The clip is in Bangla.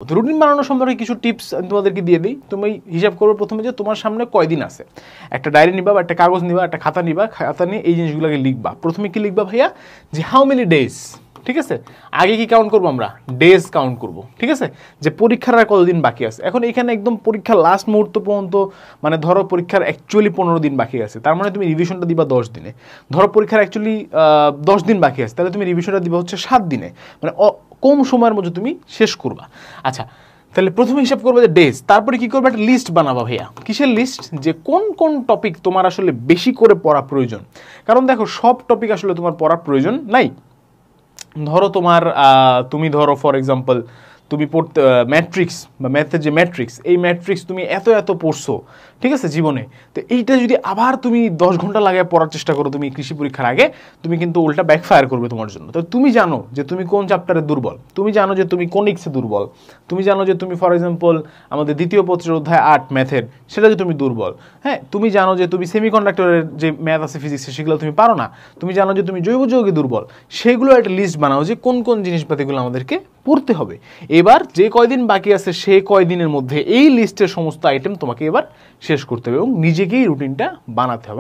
তো রুটিন বানানোর সম্পর্কে কিছু টিপস আমি তোমাদেরকে দিয়ে দিই। তুমি হিসাব করবে প্রথমে যে তোমার সামনে কয়দিন আছে, একটা ডায়েরি নিবা বা একটা কাগজ নিবা, একটা খাতা নিবা, খাতা নিয়ে এই জিনিসগুলোকে লিখবা। প্রথমে কি লিখবা ভাইয়া, যে হাউ মেনি ডেজ, ঠিক আছে, আগে কি কাউন্ট করবো আমরা, ডেজ কাউন্ট করবো, ঠিক আছে, যে পরীক্ষার আর কতদিন বাকি আছে। এখন এখানে একদম পরীক্ষার লাস্ট মুহূর্ত পর্যন্ত, মানে ধরো পরীক্ষার অ্যাকচুয়ালি 15 দিন বাকি আছে, তার মানে তুমি রিভিশনটা দিবা 10 দিনে। ধরো পরীক্ষার অ্যাকচুয়ালি 10 দিন বাকি আছে, তাহলে তুমি রিভিশনটা দিবা হচ্ছে 7 দিনে, মানে কম সময়ের মধ্যে তুমি শেষ করবা। আচ্ছা, তাহলে প্রথমে হিসাব করবে যে ডেজ, তারপরে কি করবে, একটা লিস্ট বানাবা ভাইয়া। কিসের লিস্ট, যে কোন কোন টপিক তোমার আসলে বেশি করে পড়া প্রয়োজন। কারণ দেখো সব টপিক আসলে তোমার পড়ার প্রয়োজন নাই। ধরো তোমার তুমি ধরো ফর এক্সাম্পল তুমি পড়তে ম্যাট্রিক্স বা ম্যাথের যে ম্যাট্রিক্স, এই ম্যাট্রিক্স তুমি এত পড়ছো, ঠিক আছে, জীবনে। তো এইটা যদি আবার তুমি 10 ঘন্টা লাগে পড়ার চেষ্টা করো তুমি কৃষি পরীক্ষার আগে, তুমি কিন্তু উল্টা ব্যাকফায়ার করবে তোমার জন্য। তো তুমি জানো যে তুমি কোন চ্যাপ্টারে দুর্বল, তুমি জানো যে তুমি কোন ইক্সে দুর্বল, তুমি জানো যে তুমি ফর এক্সাম্পল আমাদের দ্বিতীয় পত্রের অধ্যায় 8 ম্যাথের, সেটা যে তুমি দুর্বল। হ্যাঁ, তুমি জানো যে তুমি সেমিকন্ডাক্টরের যে ম্যাথ আছে ফিজিক্সে সেগুলো তুমি পারো না, তুমি জানো যে তুমি জৈব যৌগে দুর্বল। সেগুলো একটা লিস্ট বানাও যে কোন কোন জিনিসপাতিগুলো আমাদেরকে পড়তে হবে। এবার যে কয়দিন বাকি আছে সেই কয়দিনের মধ্যে এই লিস্টের সমস্ত আইটেম তোমাকে এবার শেষ করতে হবে এবং নিজেকেই রুটিনটা বানাতে হবে।